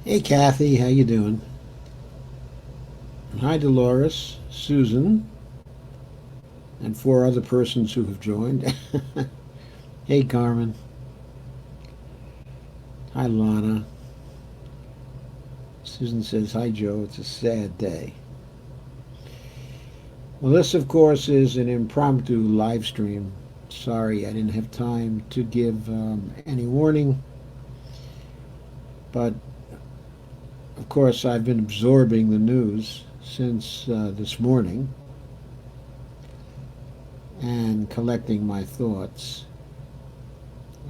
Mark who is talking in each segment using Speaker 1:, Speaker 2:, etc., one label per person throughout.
Speaker 1: Hey Kathy, how you doing? Hi Dolores, Susan, and four other persons who have joined. Hey Carmen. Hi Lana. Susan says, hi Joe, it's a sad day. Well, this of course is an impromptu live stream. Sorry I didn't have time to give any warning, but of course I've been absorbing the news since this morning and collecting my thoughts.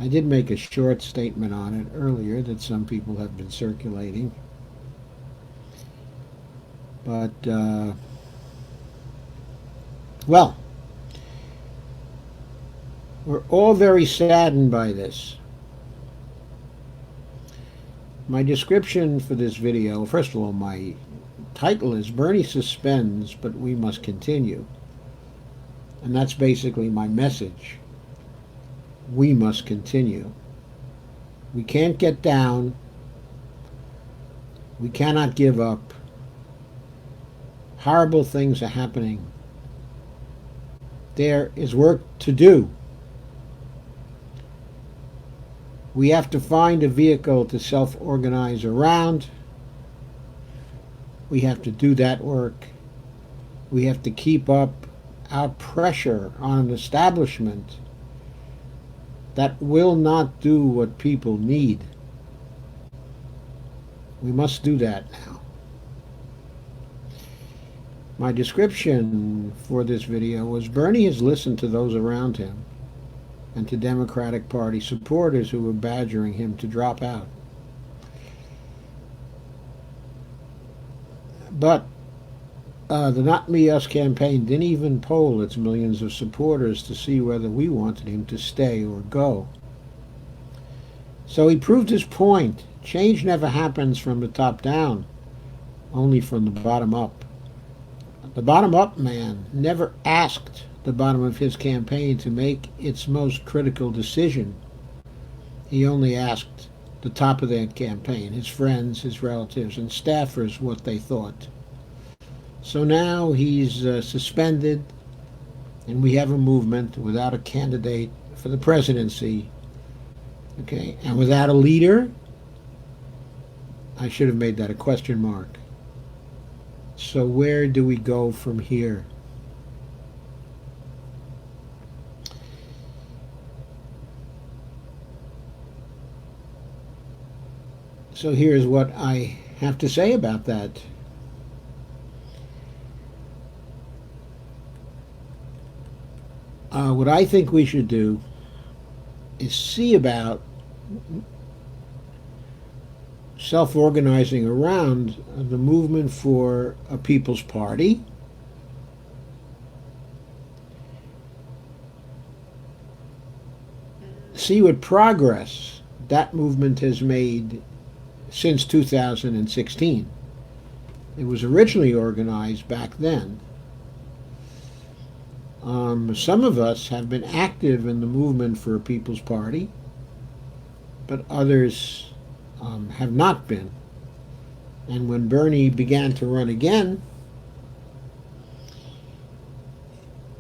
Speaker 1: I did make a short statement on it earlier that some people have been circulating. But, well, we're all very saddened by this. My description for this video, first of all, my title is Bernie Suspends, but we must continue. And that's basically my message. We must continue. We can't get down. We cannot give up. Horrible things are happening. There is work to do. We have to find a vehicle to self-organize around. We have to do that work. We have to keep up our pressure on an establishment that will not do what people need. We must do that now. My description for this video was Bernie has listened to those around him and to Democratic Party supporters who were badgering him to drop out. But the Not Me Us campaign didn't even poll its millions of supporters to see whether we wanted him to stay or go. So he proved his point. Change never happens from the top down, only from the bottom up. The bottom up man never asked the bottom of his campaign to make its most critical decision. He only asked the top of their campaign, his friends, his relatives, and staffers, what they thought. So now he's suspended, and we have a movement without a candidate for the presidency, okay, and without a leader. I should have made that a question mark. So where do we go from here? So here's what I have to say about that. What I think we should do is see about self-organizing around the movement for a People's Party. See what progress that movement has made since 2016. It was originally organized back then. Some of us have been active in the movement for a People's Party, but others have not been. And when Bernie began to run again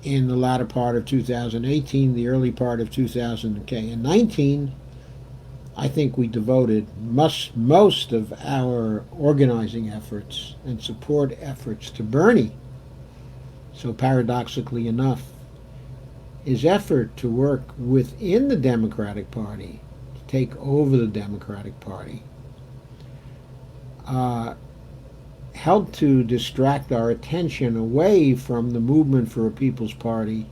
Speaker 1: in the latter part of 2018, the early part of 2019, I think we devoted most of our organizing efforts and support efforts to Bernie. So paradoxically enough, his effort to work within the Democratic Party, to take over the Democratic Party, helped to distract our attention away from the movement for a People's Party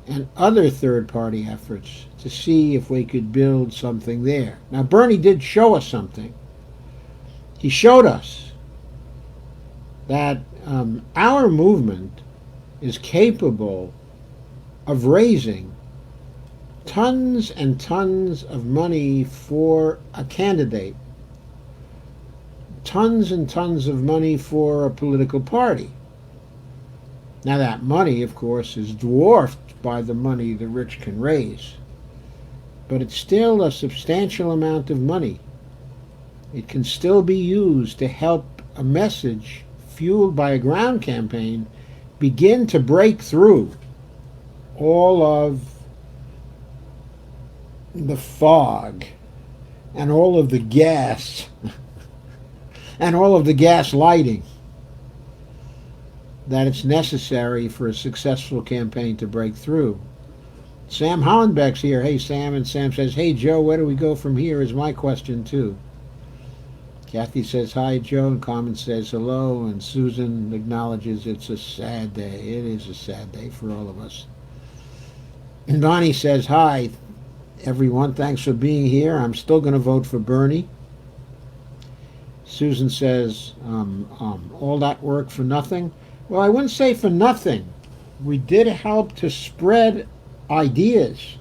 Speaker 1: and other third-party efforts to see if we could build something there. Now, Bernie did show us something. He showed us that our movement is capable of raising tons and tons of money for a candidate, tons and tons of money for a political party. Now that money, of course, is dwarfed by the money the rich can raise, but it's still a substantial amount of money. It can still be used to help a message fueled by a ground campaign begin to break through all of the fog and all of the gas and all of the gaslighting that it's necessary for a successful campaign to break through. Sam Hollenbeck's here. Hey, Sam. And Sam says, hey, Joe, where do we go from here is my question, too. Kathy says, hi, Joe. And Carmen says, hello. And Susan acknowledges it's a sad day. It is a sad day for all of us. And Donnie says, hi, everyone. Thanks for being here. I'm still going to vote for Bernie. Susan says, all that work for nothing. Well, I wouldn't say for nothing. We did help to spread ideas.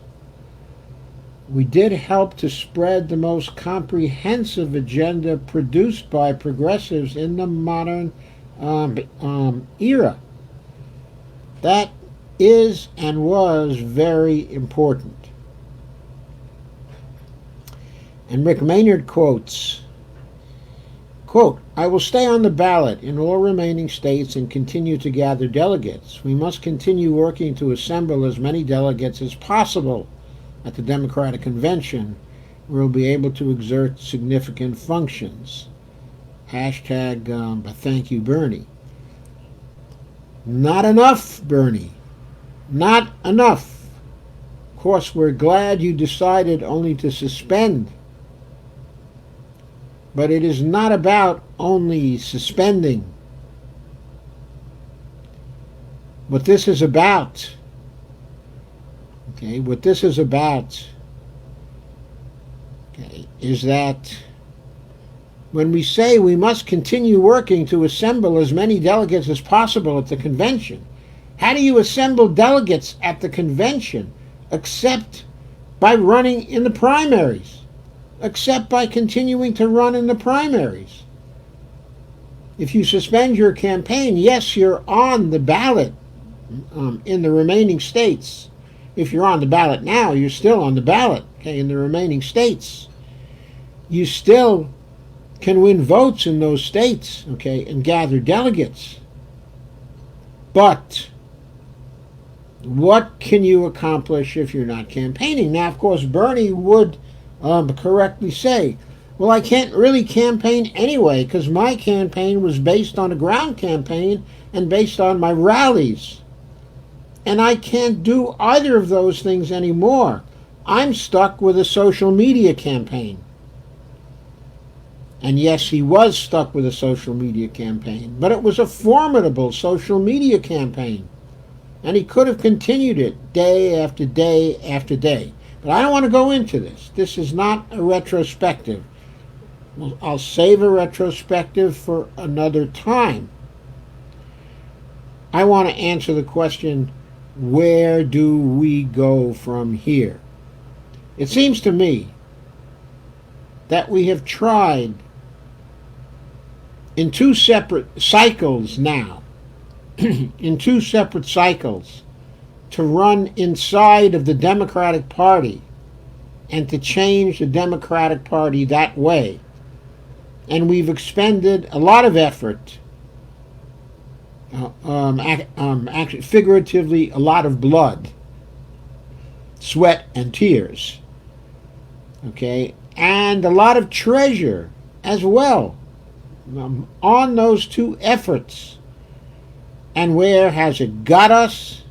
Speaker 1: We did help to spread the most comprehensive agenda produced by progressives in the modern era. That is and was very important. And Rick Maynard quotes, quote, I will stay on the ballot in all remaining states and continue to gather delegates. We must continue working to assemble as many delegates as possible at the Democratic Convention, where we'll be able to exert significant functions. Hashtag, thank you, Bernie. Not enough, Bernie. Not enough. Of course, we're glad you decided only to suspend. But it is not about only suspending. What this is about, what this is about, is that when we say we must continue working to assemble as many delegates as possible at the convention, how do you assemble delegates at the convention except by running in the primaries? Except by continuing to run in the primaries. If you suspend your campaign, yes, you're on the ballot in the remaining states. If you're on the ballot now, you're still on the ballot, in the remaining states. You still can win votes in those states, and gather delegates. But what can you accomplish if you're not campaigning? Now, of course, Bernie would correctly say, well, I can't really campaign anyway because my campaign was based on a ground campaign and based on my rallies. And I can't do either of those things anymore. I'm stuck with a social media campaign. And yes, he was stuck with a social media campaign, but it was a formidable social media campaign. And he could have continued it day after day after day. But I don't want to go into this. This is not a retrospective. I'll save a retrospective for another time. I want to answer the question, where do we go from here? It seems to me that we have tried in two separate cycles now, in two separate cycles, to run inside of the Democratic Party and to change the Democratic Party that way. And we've expended a lot of effort, actually figuratively a lot of blood, sweat and tears, and a lot of treasure as well on those two efforts. And where has it got us?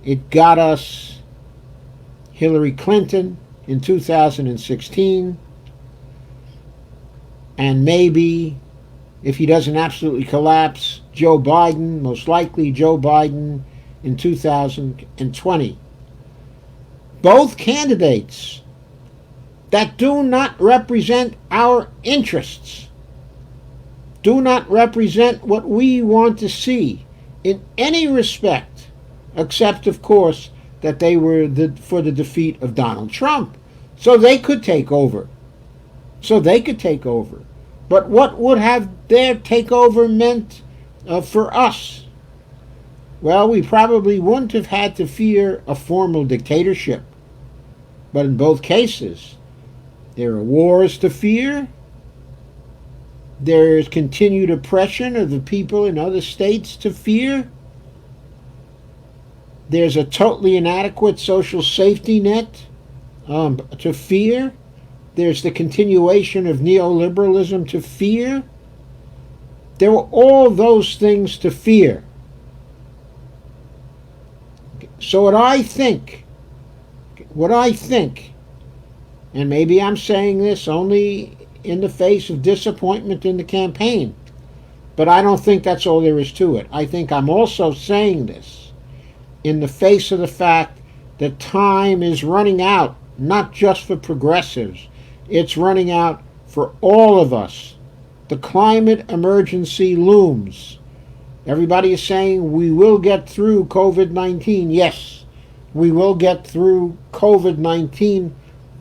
Speaker 1: It got us Hillary Clinton in 2016, and maybe, if he doesn't absolutely collapse, Joe Biden, most likely Joe Biden in 2020. Both candidates that do not represent our interests, do not represent what we want to see in any respect, except, of course, that they were for the defeat of Donald Trump. So they could take over. But what would have their takeover meant for us? Well, we probably wouldn't have had to fear a formal dictatorship. But in both cases, There are wars to fear. There is continued oppression of the people in other states to fear. There's a totally inadequate social safety net to fear. There's the continuation of neoliberalism to fear. There were all those things to fear. So what I think, and maybe I'm saying this only in the face of disappointment in the campaign, but I don't think that's all there is to it. I think I'm also saying this in the face of the fact that time is running out, not just for progressives, it's running out for all of us. The climate emergency looms. Everybody is saying we will get through COVID-19. Yes, we will get through COVID-19,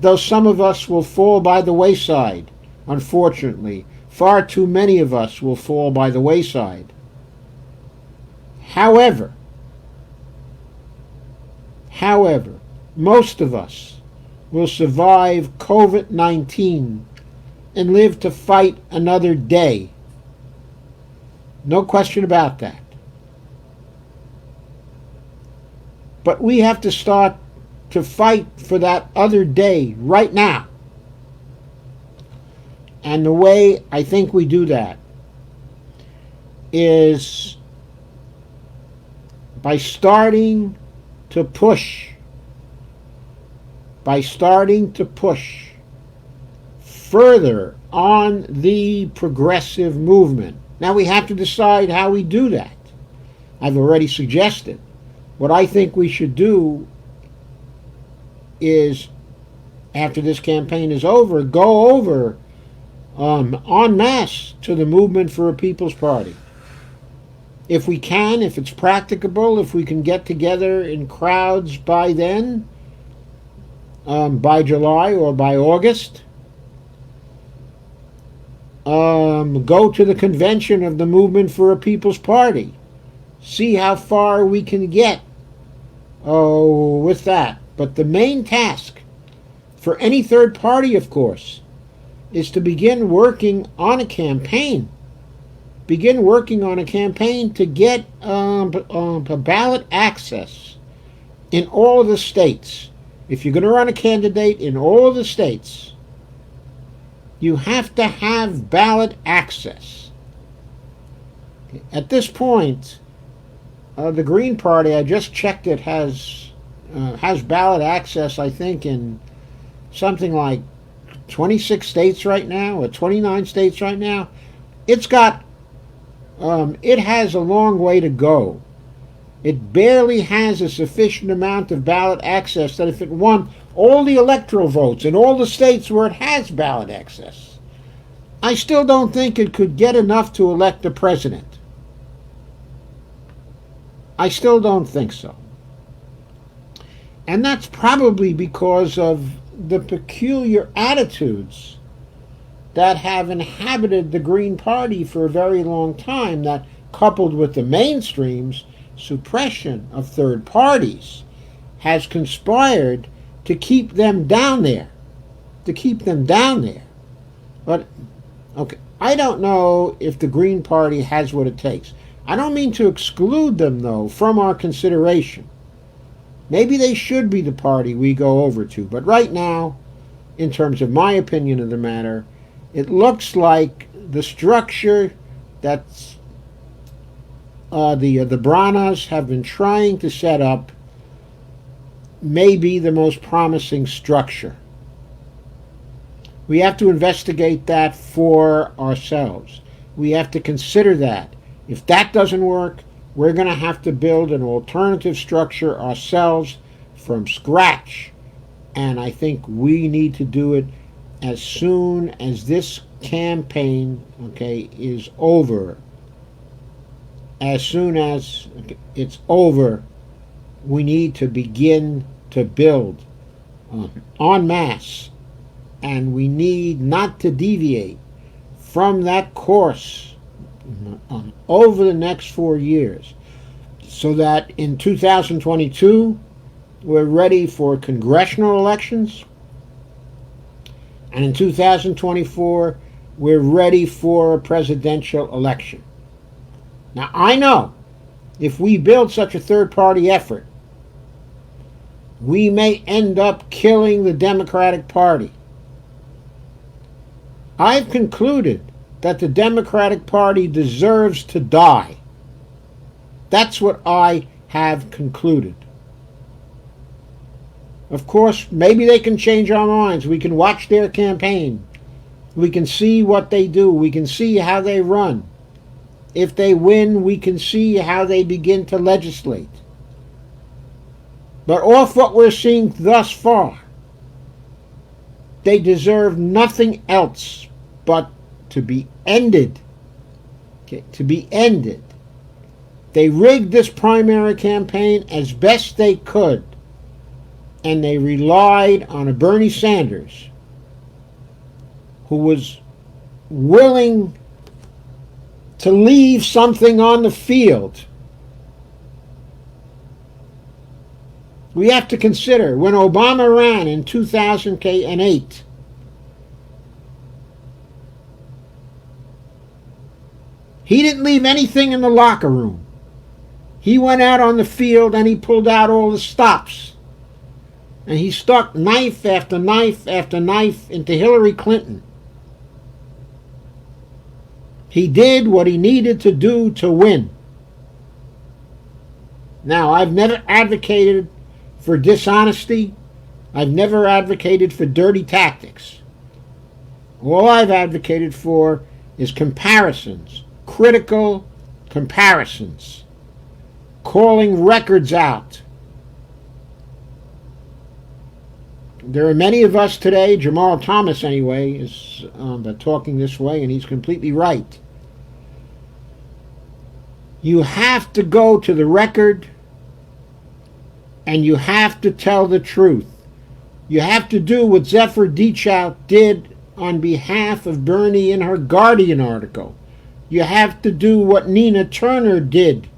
Speaker 1: though some of us will fall by the wayside, unfortunately. Far too many of us will fall by the wayside. However, most of us will survive COVID-19 and live to fight another day. No question about that. But we have to start to fight for that other day right now. And the way I think we do that is by starting to push further on the progressive movement. Now we have to decide how we do that. I've already suggested. What I think we should do is, after this campaign is over, go over en masse to the Movement for a People's Party. If we can, if it's practicable, if we can get together in crowds by then, by July or by August, go to the convention of the Movement for a People's Party. See how far we can get with that. But the main task for any third party, of course, is to begin working on a campaign. Begin working on a campaign to get ballot access in all of the states. If you're going to run a candidate in all of the states, you have to have ballot access. At this point, the Green Party, I just checked it, has ballot access, I think, in something like 26 states right now, or 29 states right now. It has a long way to go. It barely has a sufficient amount of ballot access that if it won all the electoral votes in all the states where it has ballot access, I still don't think it could get enough to elect a president. I still don't think so. And that's probably because of the peculiar attitudes that have inhabited the Green Party for a very long time, that, coupled with the mainstream's suppression of third parties, has conspired to keep them down there. But, okay, I don't know if the Green Party has what it takes. I don't mean to exclude them, though, from our consideration. Maybe they should be the party we go over to. But right now, in terms of my opinion of the matter, it looks like the structure that's the Branas have been trying to set up may be the most promising structure. We have to investigate that for ourselves. We have to consider that. If that doesn't work, we're going to have to build an alternative structure ourselves from scratch. And I think we need to do it as soon as this campaign, is over. As soon as it's over, we need to begin to build en masse. And we need not to deviate from that course over the next 4 years, so that in 2022 we're ready for congressional elections, And in 2024, we're ready for a presidential election. Now, I know if we build such a third-party effort, we may end up killing the Democratic Party. I've concluded that the Democratic Party deserves to die. That's what I have concluded. Of course, maybe they can change our minds. We can watch their campaign. We can see what they do. We can see how they run. If they win, we can see how they begin to legislate. But off what we're seeing thus far, they deserve nothing else but to be ended. Okay, to be ended. They rigged this primary campaign as best they could, and they relied on a Bernie Sanders who was willing to leave something on the field. We have to consider when Obama ran in 2008, he didn't leave anything in the locker room. He went out on the field and he pulled out all the stops. And he stuck knife after knife after knife into Hillary Clinton. He did what he needed to do to win. Now, I've never advocated for dishonesty. I've never advocated for dirty tactics. All I've advocated for is comparisons, critical comparisons, calling records out. There are many of us today, Jamal Thomas anyway, is talking this way, and he's completely right. You have to go to the record, and you have to tell the truth. You have to do what Zephyr Dichout did on behalf of Bernie in her Guardian article. You have to do what Nina Turner did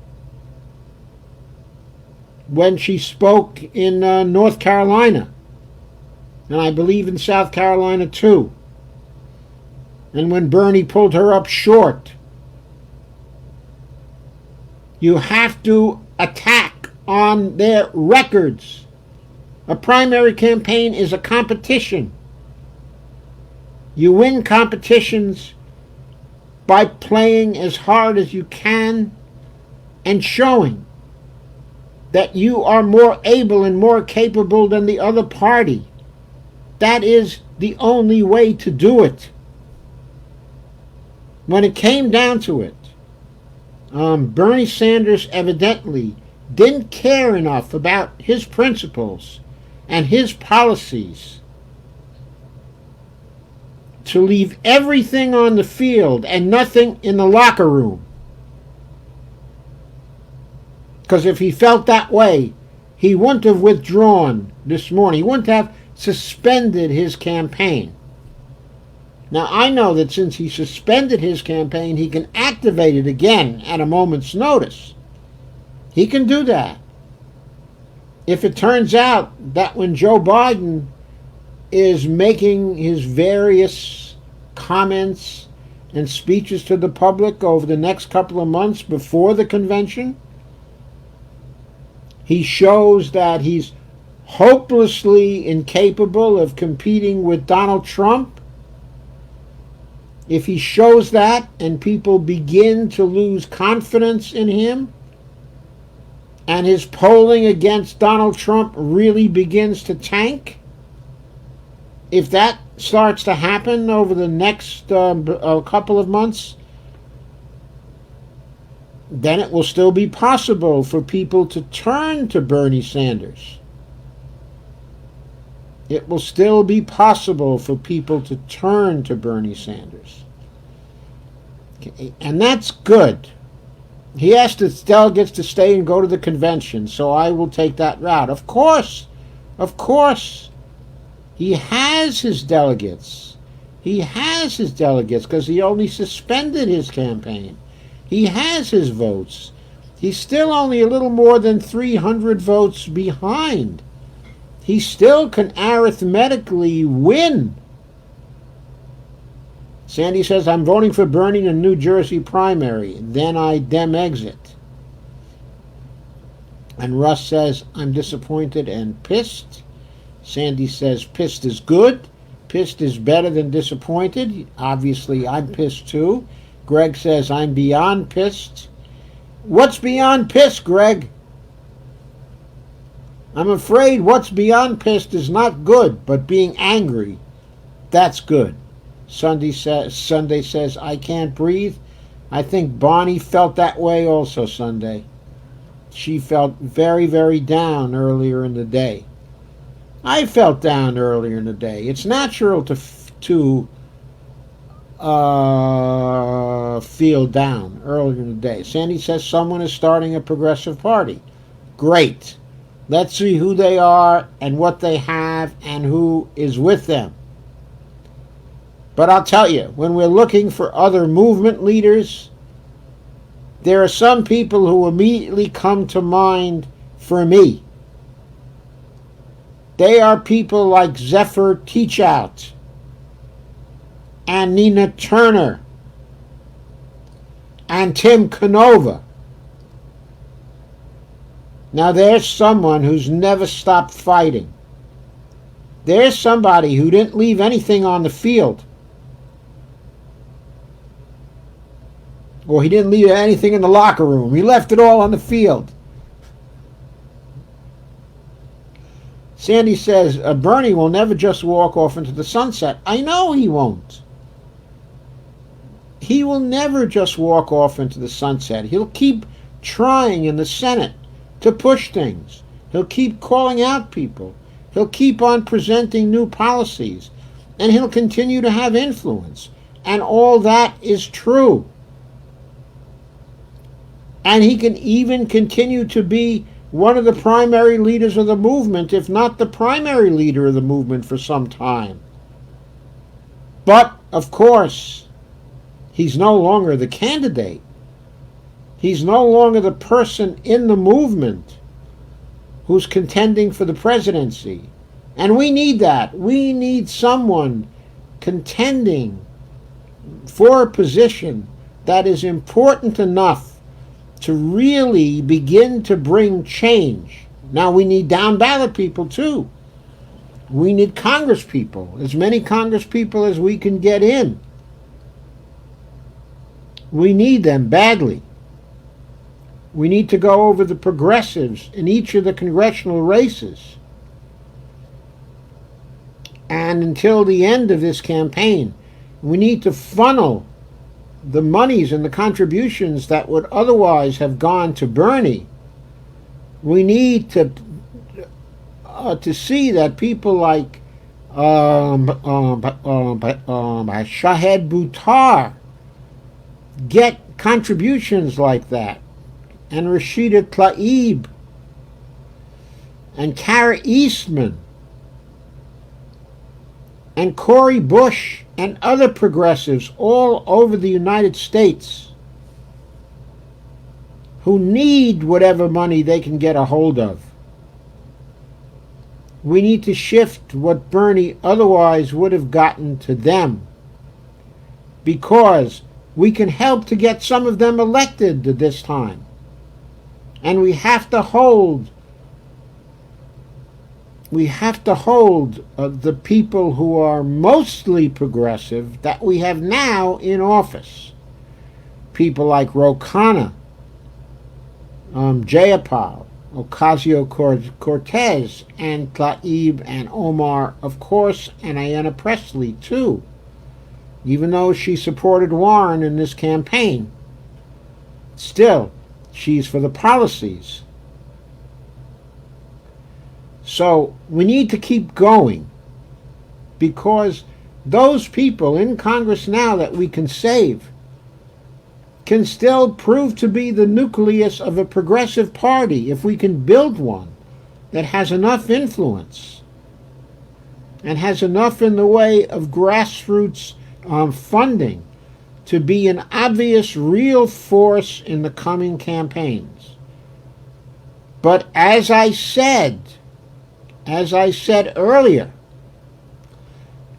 Speaker 1: when she spoke in North Carolina, and I believe in South Carolina too, and when Bernie pulled her up short. You have to attack on their records. A primary campaign is a competition. You win competitions by playing as hard as you can and showing that you are more able and more capable than the other party. That is the only way to do it. When it came down to it, Bernie Sanders evidently didn't care enough about his principles and his policies to leave everything on the field and nothing in the locker room. Because if he felt that way, he wouldn't have withdrawn this morning. He wouldn't have suspended his campaign. Now, I know that since he suspended his campaign, he can activate it again at a moment's notice. He can do that. If it turns out that when Joe Biden is making his various comments and speeches to the public over the next couple of months before the convention, he shows that he's hopelessly incapable of competing with Donald Trump. If he shows that and people begin to lose confidence in him, and his polling against Donald Trump really begins to tank, if that starts to happen over the next couple of months, then it will still be possible for people to turn to Bernie Sanders. It will still be possible for people to turn to Bernie Sanders. Okay. And that's good. He asked his delegates to stay and go to the convention, so I will take that route. Of course. He has his delegates. He has his delegates because he only suspended his campaign. He has his votes. He's still only a little more than 300 votes behind. He still can arithmetically win Sandy says, I'm voting for Bernie in a New Jersey primary. Then I dem exit. And Russ says, I'm disappointed and pissed. Sandy says, pissed is good. Pissed is better than disappointed. Obviously, I'm pissed too. Greg says, I'm beyond pissed. What's beyond pissed, Greg? I'm afraid what's beyond pissed is not good, but being angry, that's good. Sunday says, I can't breathe. I think Bonnie felt that way also Sunday. She felt very, very down earlier in the day. I felt down earlier in the day. It's natural to feel down earlier in the day. Sandy says someone is starting a progressive party. Great. Let's see who they are and what they have and who is with them. But I'll tell you, when we're looking for other movement leaders, there are some people who immediately come to mind for me. They are people like Zephyr Teachout and Nina Turner and Tim Canova. Now there's someone who's never stopped fighting. There's somebody who didn't leave anything on the field. Or he didn't leave anything in the locker room. He left it all on the field. Sandy says, Bernie will never just walk off into the sunset. I know he won't. He will never just walk off into the sunset. He'll keep trying in the Senate to push things. He'll keep calling out people. He'll keep on presenting new policies. And he'll continue to have influence. And all that is true. And he can even continue to be one of the primary leaders of the movement, if not the primary leader of the movement for some time. But, of course, he's no longer the candidate. He's no longer the person in the movement who's contending for the presidency. And we need that. We need someone contending for a position that is important enough to really begin to bring change. Now we need down ballot people too. We need Congress people, as many Congress people as we can get in. We need them badly. We need to go over the progressives in each of the congressional races. And until the end of this campaign, we need to funnel the monies and the contributions that would otherwise have gone to Bernie. We need to see that people like Shahed Buttar get contributions like that, and Rashida Tlaib and Kara Eastman and Cori Bush and other progressives all over the United States who need whatever money they can get a hold of. We need to shift what Bernie otherwise would have gotten to them, because we can help to get some of them elected this time. And we have to hold the people who are mostly progressive that we have now in office. People like Ro Khanna, Jayapal, Ocasio-Cortez, and Tlaib and Omar, of course, and Ayanna Pressley, too, even though she supported Warren in this campaign. Still, she's for the policies. So we need to keep going, because those people in Congress now that we can save can still prove to be the nucleus of a progressive party if we can build one that has enough influence and has enough in the way of grassroots funding to be an obvious, real force in the coming campaigns. But as I said earlier,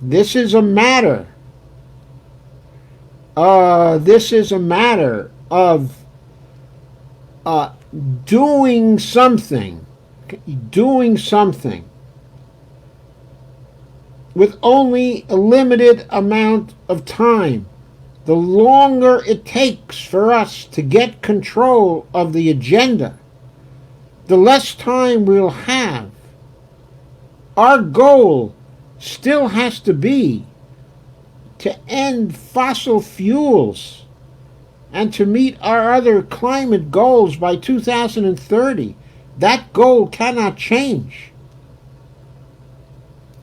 Speaker 1: this is a matter This is a matter of uh, doing something, doing something with only a limited amount of time. The longer it takes for us to get control of the agenda, the less time we'll have. Our goal still has to be to end fossil fuels and to meet our other climate goals by 2030. That goal cannot change.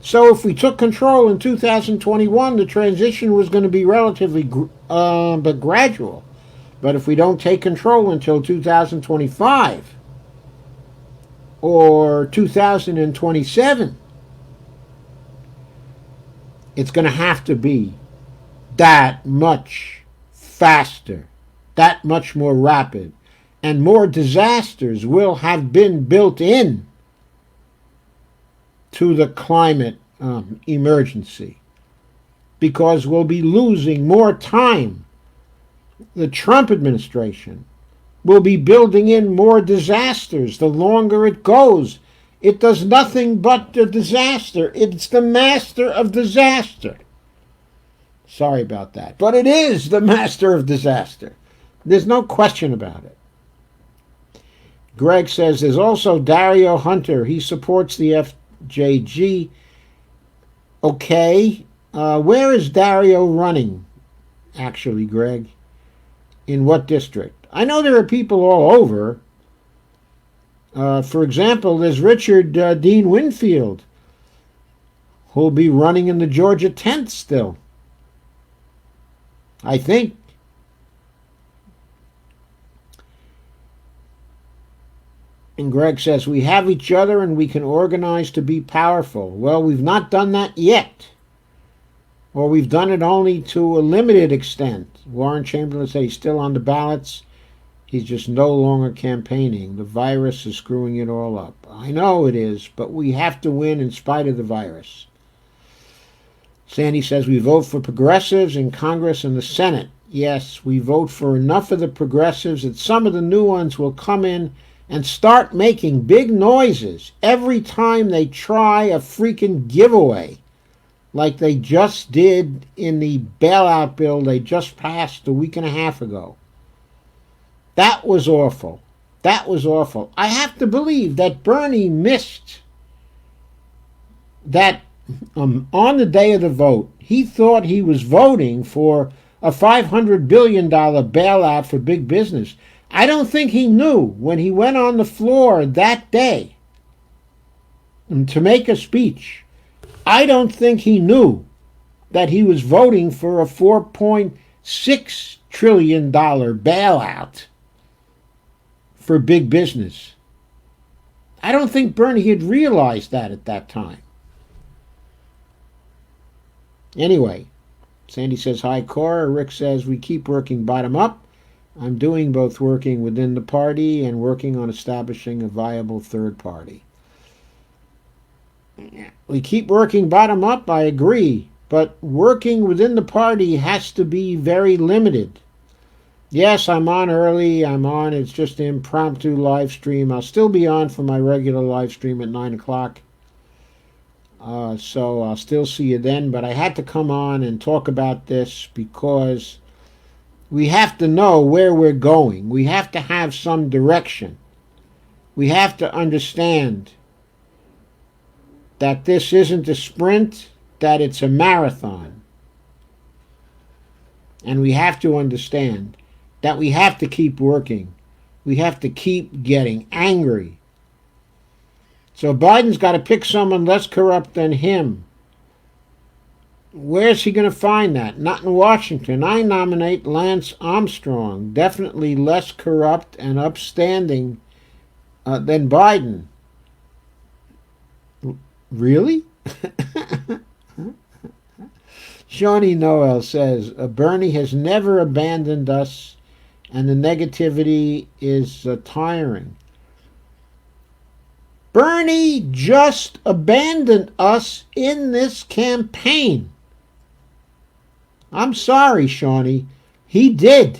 Speaker 1: So if we took control in 2021, the transition was going to be relatively but gradual. But if we don't take control until 2025 or 2027, it's going to have to be that much faster, that much more rapid, and more disasters will have been built in to the climate emergency because we'll be losing more time. The Trump administration will be building in more disasters the longer it goes. It does nothing but the disaster. It's the master of disaster. Sorry about that. But it is the master of disaster. There's no question about it. Greg says there's also Dario Hunter. He supports the FJG. Okay. Where is Dario running, actually, Greg? In what district? I know there are people all over. For example, there's Richard Dean Winfield, who'll be running in the Georgia 10th still, I think. And Greg says, we have each other and we can organize to be powerful. Well, we've not done that yet. Or we've done it only to a limited extent. Warren Chamberlain said he's still on the ballots. He's just no longer campaigning. The virus is screwing it all up. I know it is, but we have to win in spite of the virus. Sandy says we vote for progressives in Congress and the Senate. Yes, we vote for enough of the progressives that some of the new ones will come in and start making big noises every time they try a freaking giveaway, like they just did in the bailout bill they just passed a week and a half ago. That was awful. That was awful. I have to believe that Bernie missed that on the day of the vote. He thought he was voting for a $500 billion bailout for big business. I don't think he knew when he went on the floor that day to make a speech. I don't think he knew that he was voting for a $4.6 trillion bailout for big business. I don't think Bernie had realized that at that time. Anyway, Sandy says, hi, Cora. Rick says, we keep working bottom up. I'm doing both working within the party and working on establishing a viable third party. We keep working bottom up, I agree, but working within the party has to be very limited. Yes, I'm on early. It's just an impromptu live stream. I'll still be on for my regular live stream at 9 o'clock. So I'll still see you then. But I had to come on and talk about this because we have to know where we're going. We have to have some direction. We have to understand that this isn't a sprint, that it's a marathon. And we have to understand that we have to keep working. We have to keep getting angry. So Biden's got to pick someone less corrupt than him. Where's he going to find that? Not in Washington. I nominate Lance Armstrong, definitely less corrupt and upstanding than Biden. Really? Shawnee Noel says, Bernie has never abandoned us, and the negativity is tiring. Bernie just abandoned us in this campaign. I'm sorry, Shawnee, He did.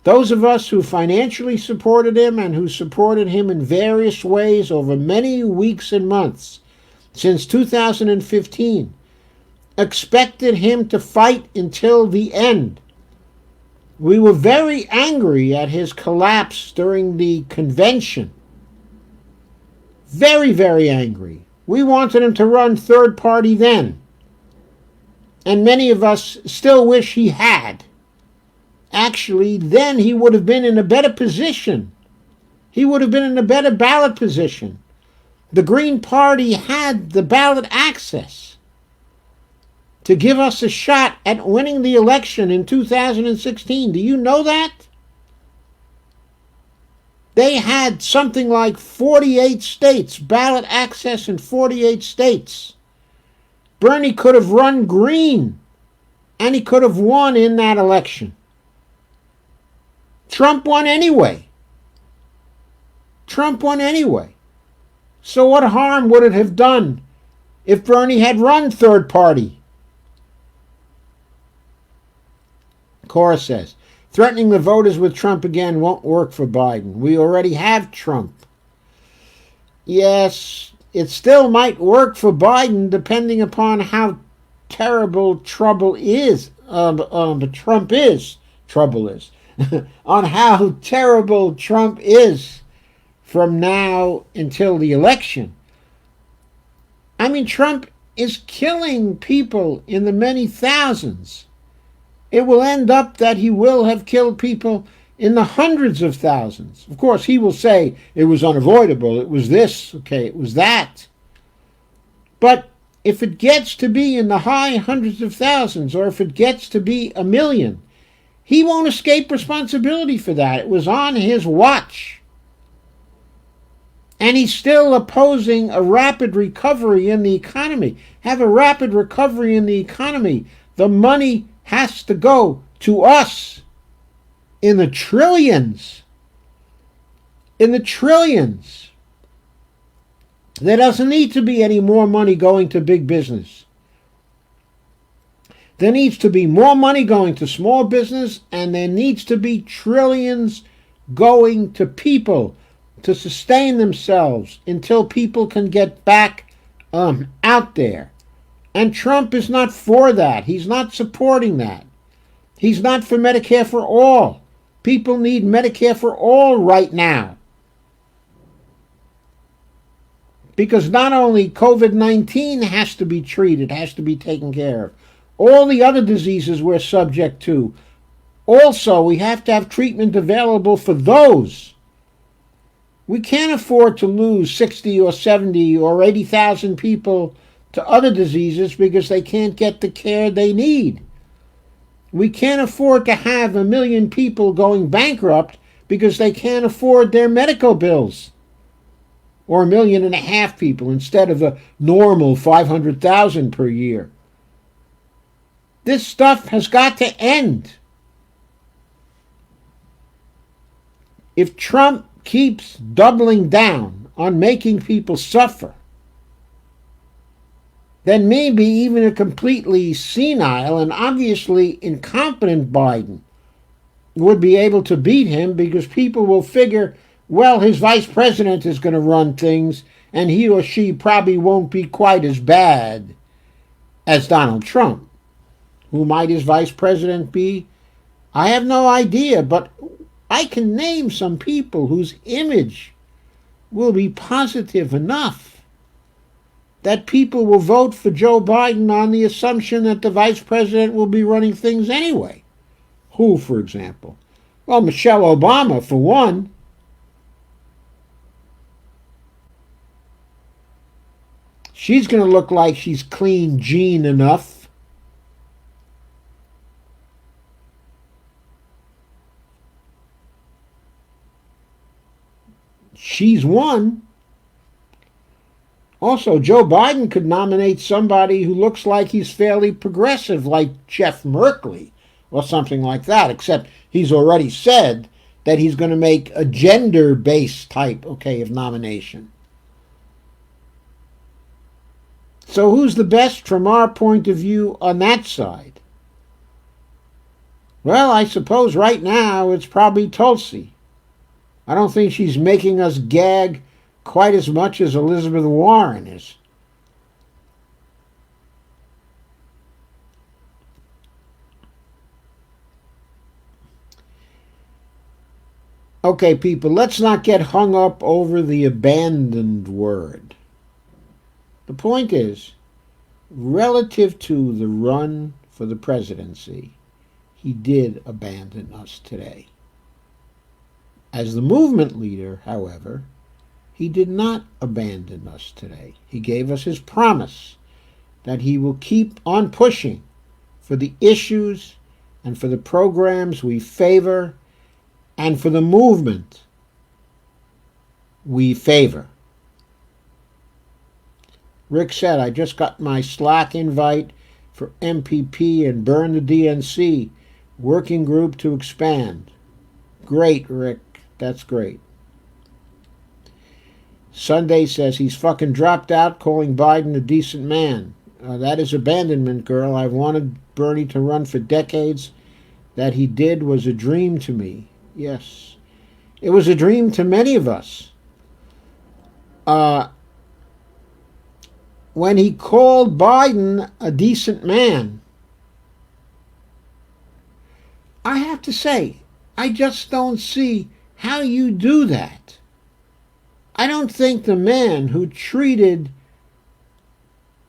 Speaker 1: Those of us who financially supported him and who supported him in various ways over many weeks and months since 2015 expected him to fight until the end. We were very angry at his collapse during the convention. Very, very angry. We wanted him to run third party then. And many of us still wish he had. Actually, then he would have been in a better position. He would have been in a better ballot position. The Green Party had the ballot access to give us a shot at winning the election in 2016. Do you know that? They had something like 48 states, ballot access in 48 states. Bernie could have run green, and he could have won in that election. Trump won anyway. Trump won anyway. So what harm would it have done if Bernie had run third party? Cora says, threatening the voters with Trump again won't work for Biden. We already have Trump. Yes, it still might work for Biden depending upon how terrible trouble is. Trump is. Trouble is. On how terrible Trump is from now until the election. I mean, Trump is killing people in the many thousands. It will end up that he will have killed people in the hundreds of thousands. Of course, he will say it was unavoidable, it was this, okay, it was that. But if it gets to be in the high hundreds of thousands, or if it gets to be a million, he won't escape responsibility for that. It was on his watch. And he's still opposing a rapid recovery in the economy. Have a rapid recovery in the economy. The money has to go to us in the trillions. In the trillions. There doesn't need to be any more money going to big business. There needs to be more money going to small business, and there needs to be trillions going to people to sustain themselves until people can get back out there. And Trump is not for that. He's not supporting that. He's not for Medicare for all. People need Medicare for all right now. Because not only COVID-19 has to be treated, has to be taken care of, all the other diseases we're subject to, also we have to have treatment available for those. We can't afford to lose 60 or 70 or 80,000 people to other diseases because they can't get the care they need. We can't afford to have 1 million people going bankrupt because they can't afford their medical bills. Or 1.5 million people instead of the normal 500,000 per year. This stuff has got to end. If Trump keeps doubling down on making people suffer, then maybe even a completely senile and obviously incompetent Biden would be able to beat him, because people will figure, well, his vice president is going to run things and he or she probably won't be quite as bad as Donald Trump. Who might his vice president be? I have no idea, but I can name some people whose image will be positive enough that people will vote for Joe Biden on the assumption that the vice president will be running things anyway. Who, for example? Well, Michelle Obama, for one. She's going to look like she's clean Jean enough. She's one. Also, Joe Biden could nominate somebody who looks like he's fairly progressive, like Jeff Merkley or something like that, except he's already said that he's going to make a gender-based type, of nomination. So who's the best from our point of view on that side? Well, I suppose right now it's probably Tulsi. I don't think she's making us gag quite as much as Elizabeth Warren is. Okay, people, let's not get hung up over the abandoned word. The point is, relative to the run for the presidency, he did abandon us today. As the movement leader, however, he did not abandon us today. He gave us his promise that he will keep on pushing for the issues and for the programs we favor and for the movement we favor. Rick said, I just got my Slack invite for MPP and Burn the DNC working group to expand. Great, Rick. That's great. Sunday says he's fucking dropped out, calling Biden a decent man. That is abandonment, girl. I've wanted Bernie to run for decades. That he did was a dream to me. Yes. It was a dream to many of us. When he called Biden a decent man, I have to say, I just don't see how you do that. I don't think the man who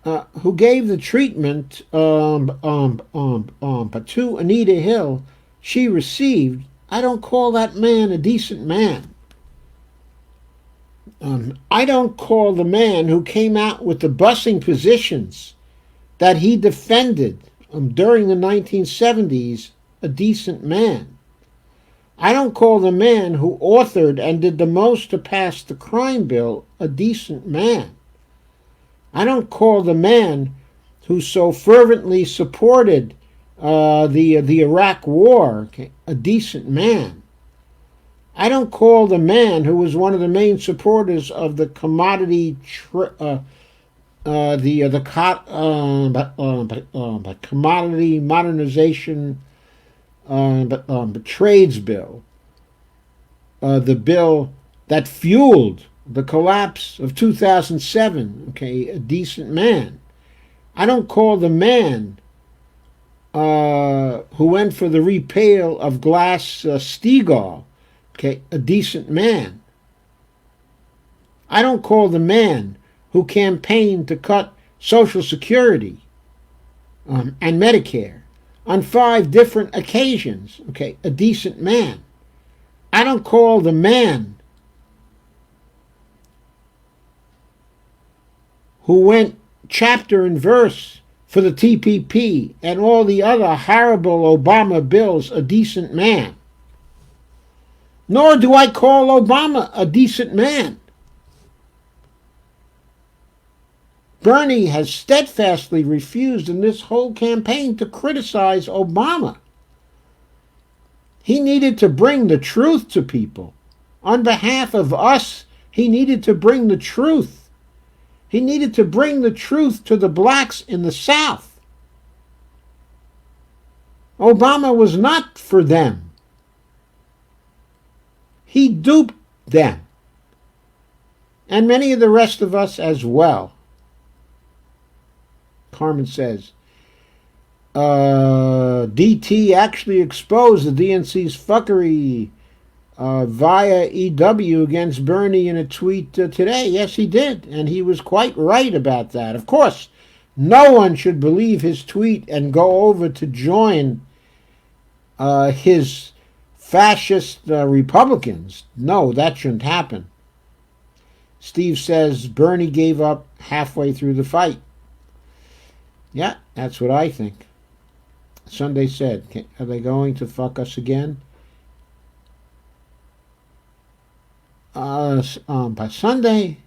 Speaker 1: who gave the treatment to Anita Hill she received, I don't call that man a decent man. I don't call the man who came out with the busing positions that he defended during the 1970s a decent man. I don't call the man who authored and did the most to pass the crime bill a decent man. I don't call the man who so fervently supported the Iraq War a decent man. I don't call the man who was one of the main supporters of the commodity commodity modernization trades bill, the bill that fueled the collapse of 2007, a decent man. I don't call the man who went for the repeal of Glass-Steagall a decent man. I don't call the man who campaigned to cut Social Security and Medicare on 5 different occasions, a decent man. I don't call the man who went chapter and verse for the TPP and all the other horrible Obama bills a decent man. Nor do I call Obama a decent man. Bernie has steadfastly refused in this whole campaign to criticize Obama. He needed to bring the truth to people. On behalf of us, he needed to bring the truth. He needed to bring the truth to the blacks in the South. Obama was not for them. He duped them. And many of the rest of us as well. Carmen says, DT actually exposed the DNC's fuckery via EW against Bernie in a tweet today. Yes, he did. And he was quite right about that. Of course, no one should believe his tweet and go over to join his fascist Republicans. No, that shouldn't happen. Steve says Bernie gave up halfway through the fight. Yeah, that's what I think. Sunday said, are they going to fuck us again? By Sunday,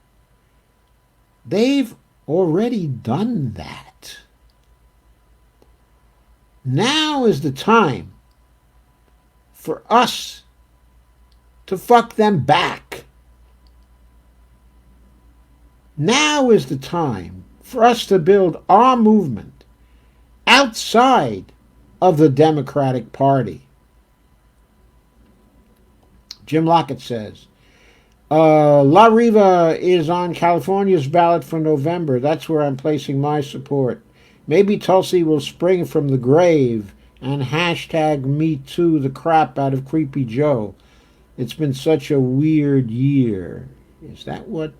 Speaker 1: they've already done that. Now is the time for us to fuck them back. Now is the time for us to build our movement outside of the Democratic Party. Jim Lockett says, La Riva is on California's ballot for November. That's where I'm placing my support. Maybe Tulsi will spring from the grave and hashtag me too the crap out of Creepy Joe. It's been such a weird year. Is that what...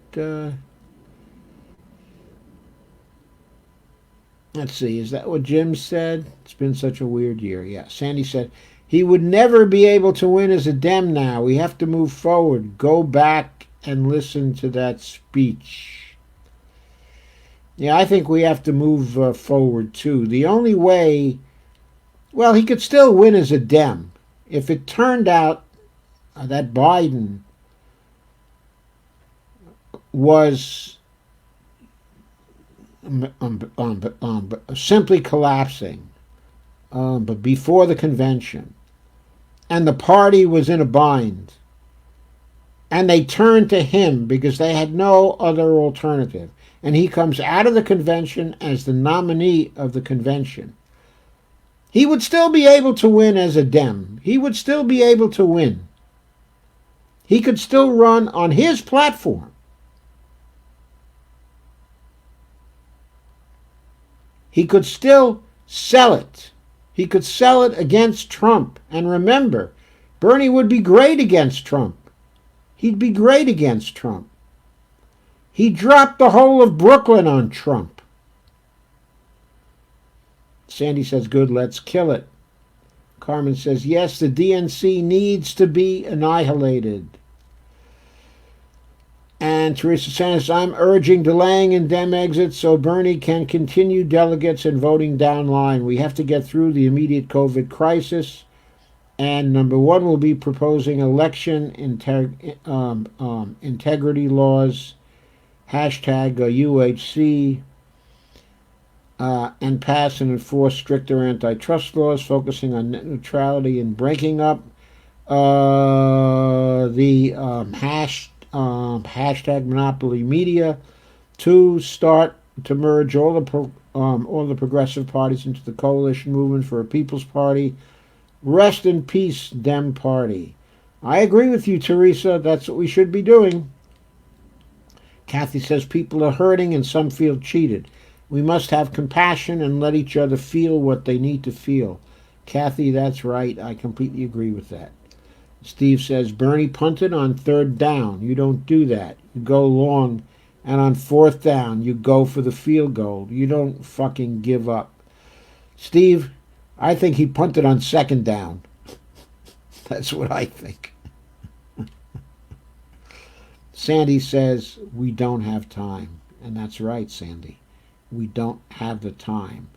Speaker 1: let's see, is that what Jim said? It's been such a weird year. Yeah, Sandy said, he would never be able to win as a Dem now. We have to move forward. Go back and listen to that speech. Yeah, I think we have to move forward too. The only way... Well, he could still win as a Dem. If it turned out that Biden was simply collapsing, but before the convention, and the party was in a bind, and they turned to him because they had no other alternative, and he comes out of the convention as the nominee of the convention, he would still be able to win as a Dem. He would still be able to win. He could still run on his platform. He could still sell it. He could sell it against Trump. And remember, Bernie would be great against Trump. He'd be great against Trump. He dropped the whole of Brooklyn on Trump. Sandy says, good, let's kill it. Carmen says, yes, the DNC needs to be annihilated. And Teresa says, I'm urging delaying in Dem exits so Bernie can continue delegates and voting down line. We have to get through the immediate COVID crisis. And number one will be proposing election integrity laws, hashtag UHC, and pass and enforce stricter antitrust laws, focusing on net neutrality and breaking up the hashtag monopoly media, to start to merge all the progressive parties into the coalition movement for a People's Party. Rest in peace, Dem Party. I agree with you, Teresa. That's what we should be doing. Kathy says people are hurting and some feel cheated. We must have compassion and let each other feel what they need to feel. Kathy, that's right. I completely agree with that. Steve says, Bernie punted on third down. You don't do that. You go long, and on fourth down, you go for the field goal. You don't fucking give up. Steve, I think he punted on second down. That's what I think. Sandy says, we don't have time. And that's right, Sandy. We don't have the time.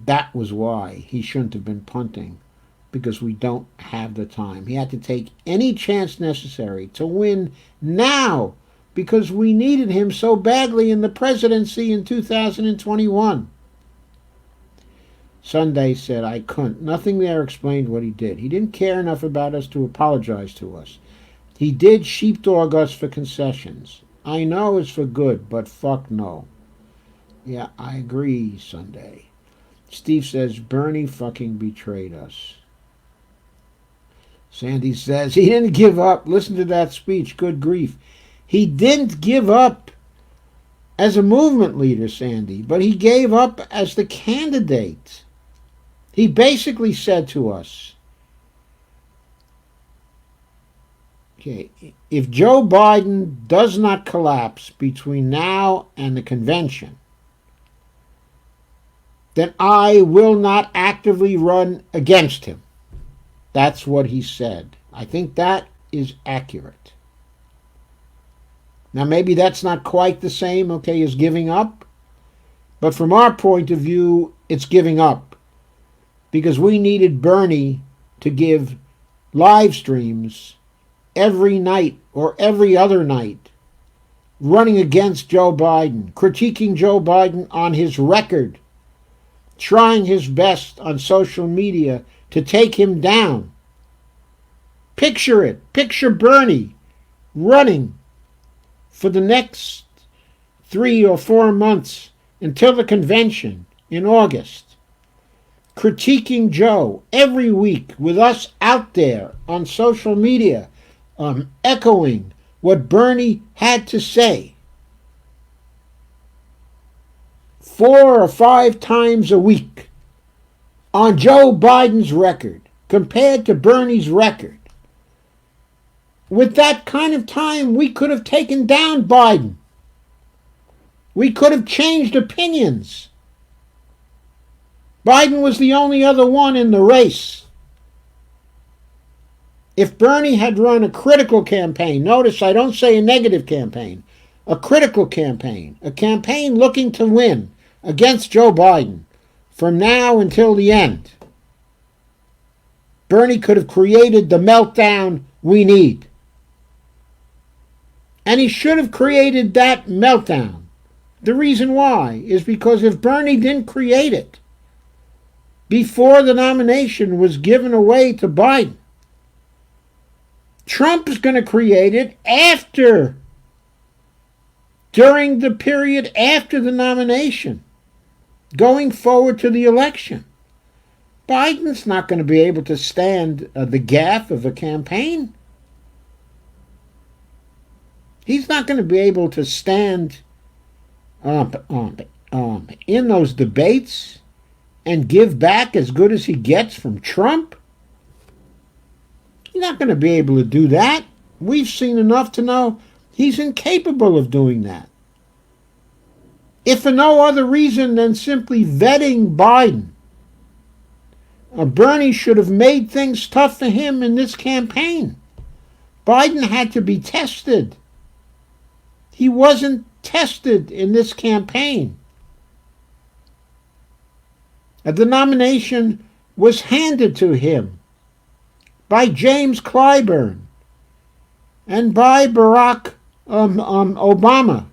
Speaker 1: That was why he shouldn't have been punting, because we don't have the time. He had to take any chance necessary to win now, because we needed him so badly in the presidency in 2021. Sunday said, I couldn't. Nothing there explained what he did. He didn't care enough about us to apologize to us. He did sheepdog us for concessions. I know it's for good, but fuck no. Yeah, I agree, Sunday. Steve says, Bernie fucking betrayed us. Sandy says, he didn't give up. Listen to that speech. Good grief. He didn't give up as a movement leader, Sandy, but he gave up as the candidate. He basically said to us, okay, if Joe Biden does not collapse between now and the convention, then I will not actively run against him. That's what he said. I think that is accurate. Now, maybe that's not quite the same, okay, as giving up. But from our point of view, it's giving up. Because we needed Bernie to give live streams every night or every other night, running against Joe Biden, critiquing Joe Biden on his record, trying his best on social media to take him down. Picture it. Picture Bernie running for the next 3 or 4 months until the convention in August, critiquing Joe every week with us out there on social media, echoing what Bernie had to say 4 or 5 times a week on Joe Biden's record compared to Bernie's record. With that kind of time, we could have taken down Biden. We could have changed opinions. Biden was the only other one in the race. If Bernie had run a critical campaign, notice I don't say a negative campaign, a critical campaign, a campaign looking to win against Joe Biden from now until the end, Bernie could have created the meltdown we need. And he should have created that meltdown. The reason why is because if Bernie didn't create it before the nomination was given away to Biden, Trump is going to create it during the period after the nomination, going forward to the election. Biden's not going to be able to stand the gaffe of a campaign. He's not going to be able to stand in those debates and give back as good as he gets from Trump. He's not going to be able to do that. We've seen enough to know he's incapable of doing that. If for no other reason than simply vetting Biden, Bernie should have made things tough for him in this campaign. Biden had to be tested. He wasn't tested in this campaign. The nomination was handed to him by James Clyburn and by Barack Obama.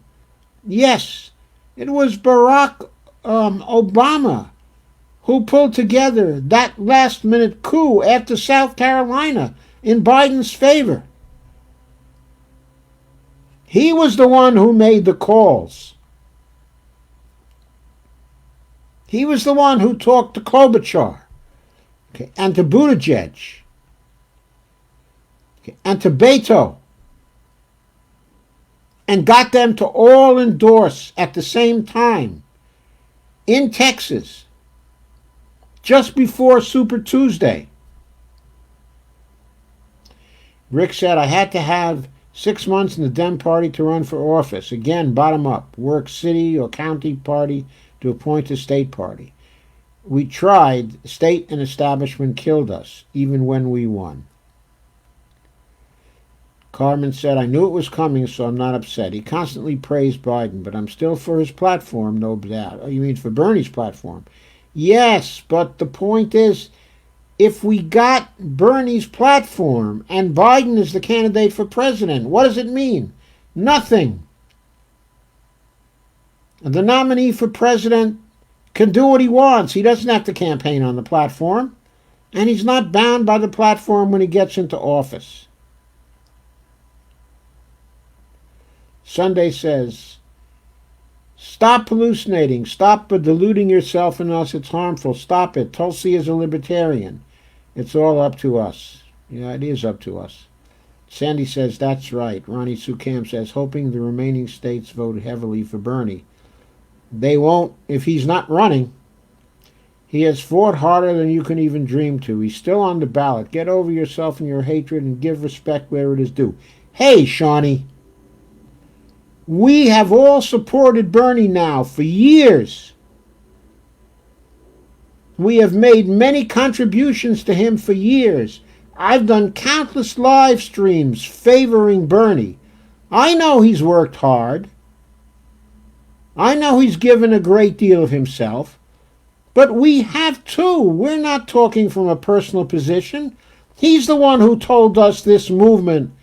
Speaker 1: Yes, it was Barack Obama who pulled together that last-minute coup after South Carolina in Biden's favor. He was the one who made the calls. He was the one who talked to Klobuchar, and to Buttigieg, and to Beto, and got them to all endorse at the same time in Texas, just before Super Tuesday. Rick said, I had to have 6 months in the Dem Party to run for office. Again, bottom up. Work city or county party to appoint a state party. We tried. State and establishment killed us, even when we won. Carmen said, I knew it was coming, so I'm not upset. He constantly praised Biden, but I'm still for his platform, no doubt. Oh, you mean for Bernie's platform? Yes, but the point is, if we got Bernie's platform and Biden is the candidate for president, what does it mean? Nothing. The nominee for president can do what he wants. He doesn't have to campaign on the platform, and he's not bound by the platform when he gets into office. Sunday says, stop hallucinating. Stop deluding yourself in us. It's harmful. Stop it. Tulsi is a libertarian. It's all up to us. Yeah, it is up to us. Sandy says, that's right. Ronnie Sukam says, hoping the remaining states vote heavily for Bernie. They won't if he's not running. He has fought harder than you can even dream to. He's still on the ballot. Get over yourself and your hatred and give respect where it is due. Hey, Shawnee. We have all supported Bernie now for years. We have made many contributions to him for years. I've done countless live streams favoring Bernie. I know he's worked hard. I know he's given a great deal of himself. But we have too. We're not talking from a personal position. He's the one who told us this movement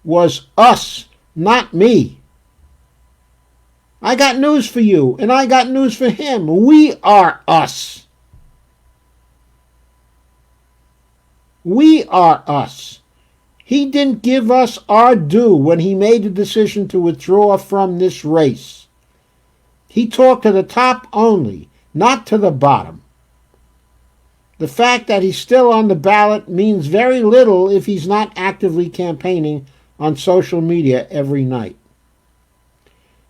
Speaker 1: was us, not me. I got news for you, and I got news for him. We are us. We are us. He didn't give us our due when he made the decision to withdraw from this race. He talked to the top only, not to the bottom. The fact that he's still on the ballot means very little if he's not actively campaigning on social media every night.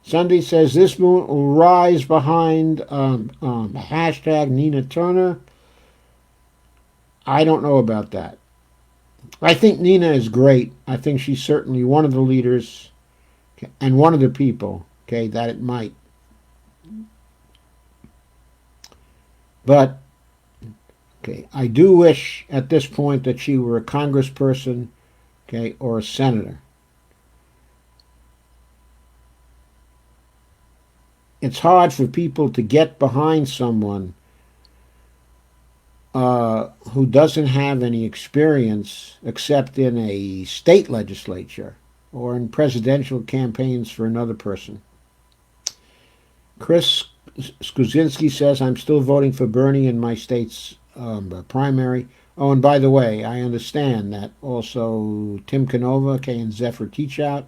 Speaker 1: Sunday says this movement will rise behind hashtag Nina Turner. I don't know about that. I think Nina is great. I think she's certainly one of the leaders and one of the people, okay, that it might. But, okay, I do wish at this point that she were a congressperson, okay, or a senator. It's hard for people to get behind someone who doesn't have any experience except in a state legislature or in presidential campaigns for another person. Chris Skuzinski says, I'm still voting for Bernie in my state's primary. Oh, and by the way, I understand that also Tim Canova, okay, and Zephyr Teachout,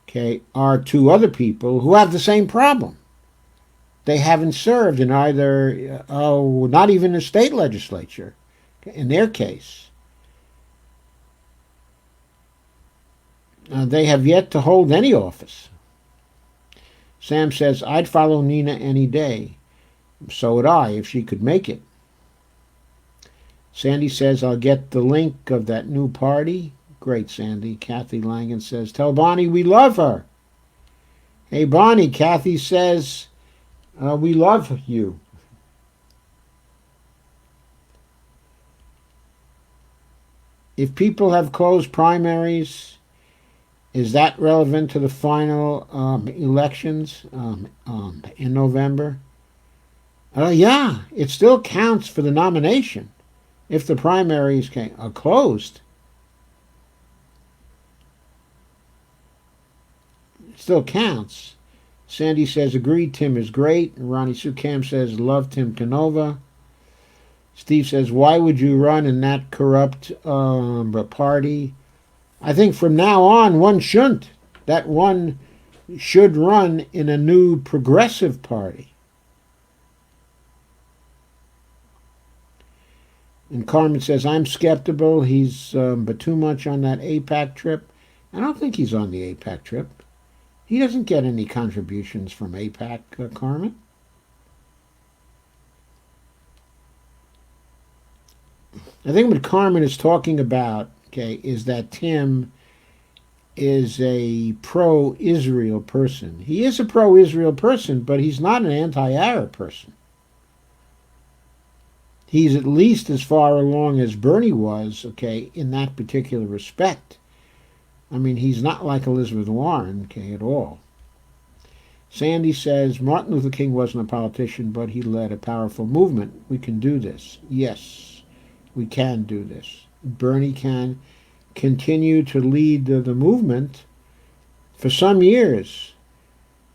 Speaker 1: okay, are two other people who have the same problem. They haven't served in either, not even a state legislature, in their case. They have yet to hold any office. Sam says, I'd follow Nina any day. So would I, if she could make it. Sandy says, I'll get the link of that new party. Great, Sandy. Kathy Langan says, tell Bonnie we love her. Hey, Bonnie, Kathy says, we love you. If people have closed primaries, is that relevant to the final elections in November? Yeah, it still counts for the nomination if the primaries are closed. It still counts. Sandy says, agreed, Tim is great. Ronnie Sukam says, love Tim Canova. Steve says, why would you run in that corrupt party? I think from now on, one shouldn't. That one should run in a new progressive party. And Carmen says, I'm skeptical. He's but too much on that APAC trip. I don't think he's on the APAC trip. He doesn't get any contributions from APAC, Carmen. I think what Carmen is talking about, okay, is that Tim is a pro-Israel person. He is a pro-Israel person, but he's not an anti-Arab person. He's at least as far along as Bernie was, okay, in that particular respect. I mean, he's not like Elizabeth Warren, okay, at all. Sandy says, Martin Luther King wasn't a politician, but he led a powerful movement. We can do this. Yes, we can do this. Bernie can continue to lead the movement for some years,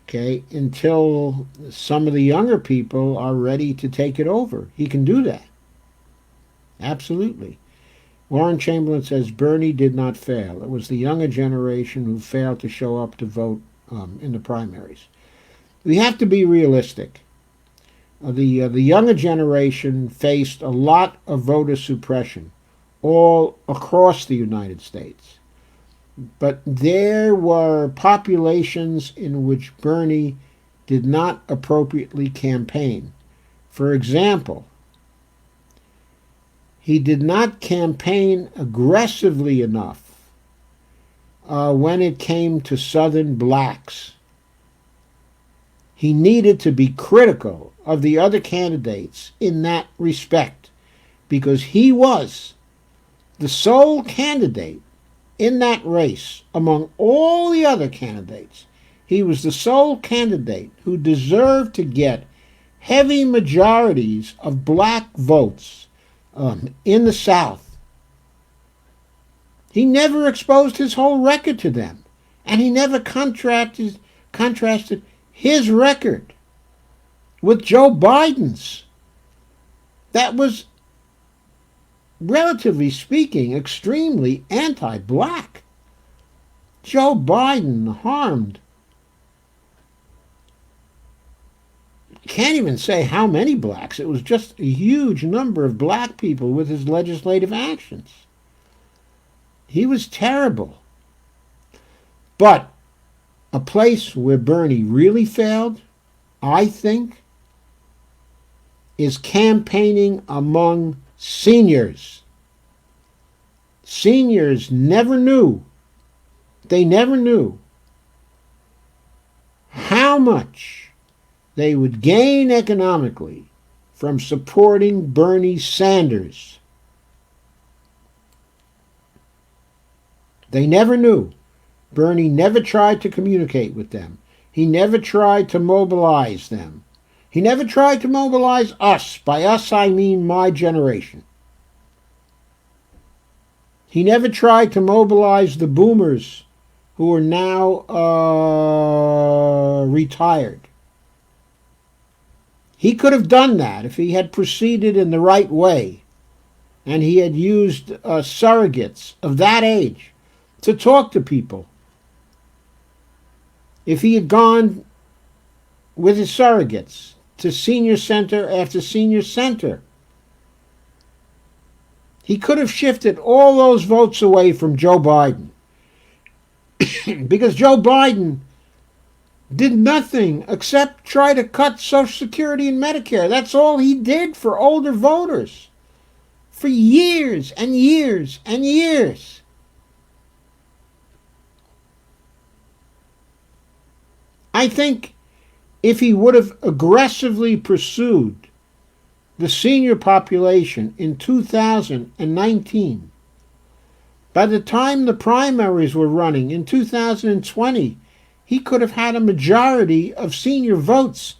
Speaker 1: okay, until some of the younger people are ready to take it over. He can do that. Absolutely. Warren Chamberlain says Bernie did not fail. It was the younger generation who failed to show up to vote in the primaries. We have to be realistic. The younger generation faced a lot of voter suppression all across the United States. But there were populations in which Bernie did not appropriately campaign. For example, he did not campaign aggressively enough when it came to Southern blacks. He needed to be critical of the other candidates in that respect because he was the sole candidate in that race among all the other candidates. He was the sole candidate who deserved to get heavy majorities of black votes in the South. He never exposed his whole record to them, and he never contrasted his record with Joe Biden's. That was, relatively speaking, extremely anti-black. Joe Biden harmed can't even say how many blacks. It was just a huge number of black people with his legislative actions. He was terrible. But a place where Bernie really failed, I think, is campaigning among seniors. Seniors never knew, they never knew how much they would gain economically from supporting Bernie Sanders. They never knew. Bernie never tried to communicate with them. He never tried to mobilize them. He never tried to mobilize us. By us, I mean my generation. He never tried to mobilize the boomers who are now retired. He could have done that if he had proceeded in the right way and he had used surrogates of that age to talk to people. If he had gone with his surrogates to senior center after senior center, he could have shifted all those votes away from Joe Biden. Because Joe Biden did nothing except try to cut Social Security and Medicare. That's all he did for older voters for years and years and years. I think if he would have aggressively pursued the senior population in 2019, by the time the primaries were running in 2020, he could have had a majority of senior votes,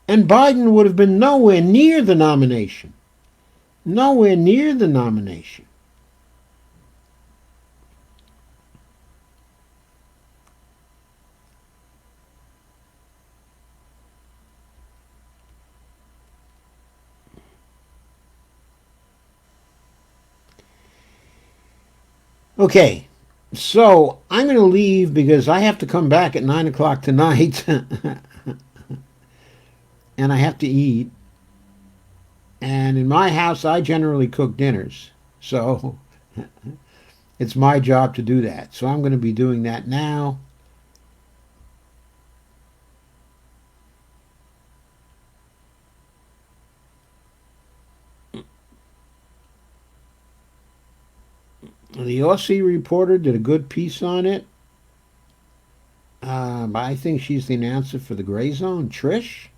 Speaker 1: and Biden would have been nowhere near the nomination. Nowhere near the nomination. Okay, so I'm going to leave because I have to come back at 9 o'clock tonight and I have to eat. And in my house, I generally cook dinners. So it's my job to do that. So I'm going to be doing that now. The Aussie Reporter did a good piece on it. I think she's the announcer for the Gray Zone. Trish?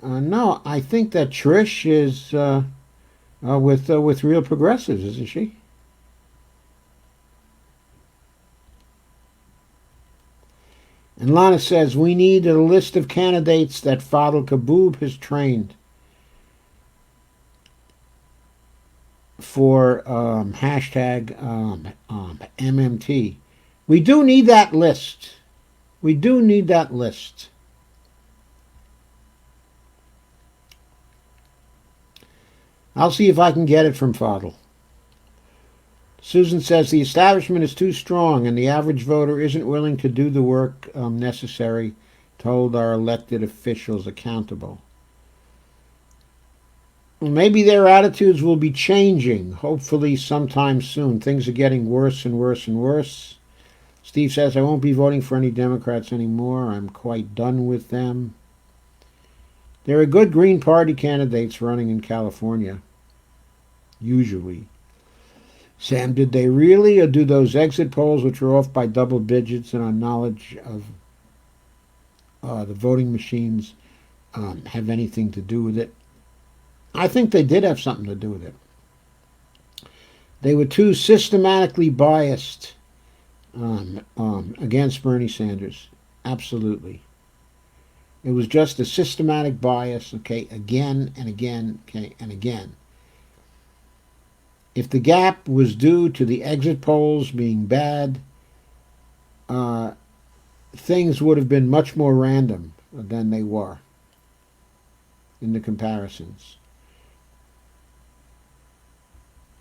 Speaker 1: No, I think that Trish is with Real Progressives, isn't she? And Lana says, we need a list of candidates that Fadl Kaboub has trained for hashtag MMT. We do need that list. We do need that list. I'll see if I can get it from Fadl. Susan says the establishment is too strong and the average voter isn't willing to do the work necessary to hold our elected officials accountable. Maybe their attitudes will be changing, hopefully sometime soon. Things are getting worse and worse and worse. Steve says, I won't be voting for any Democrats anymore. I'm quite done with them. There are good Green Party candidates running in California, usually. Sam, did they really, or do those exit polls, which are off by double digits and our knowledge of the voting machines, have anything to do with it? I think they did have something to do with it. They were too systematically biased against Bernie Sanders. Absolutely. It was just a systematic bias, okay, again and again, okay, and again. If the gap was due to the exit polls being bad, things would have been much more random than they were in the comparisons.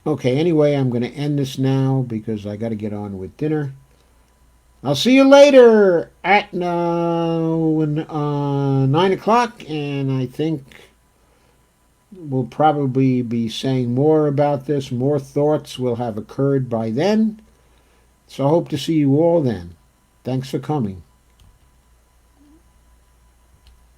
Speaker 1: Okay, anyway, I'm going to end this now because I got to get on with dinner. I'll see you later at 9 o'clock, and I think we'll probably be saying more about this. More thoughts will have occurred by then. So I hope to see you all then. Thanks for coming.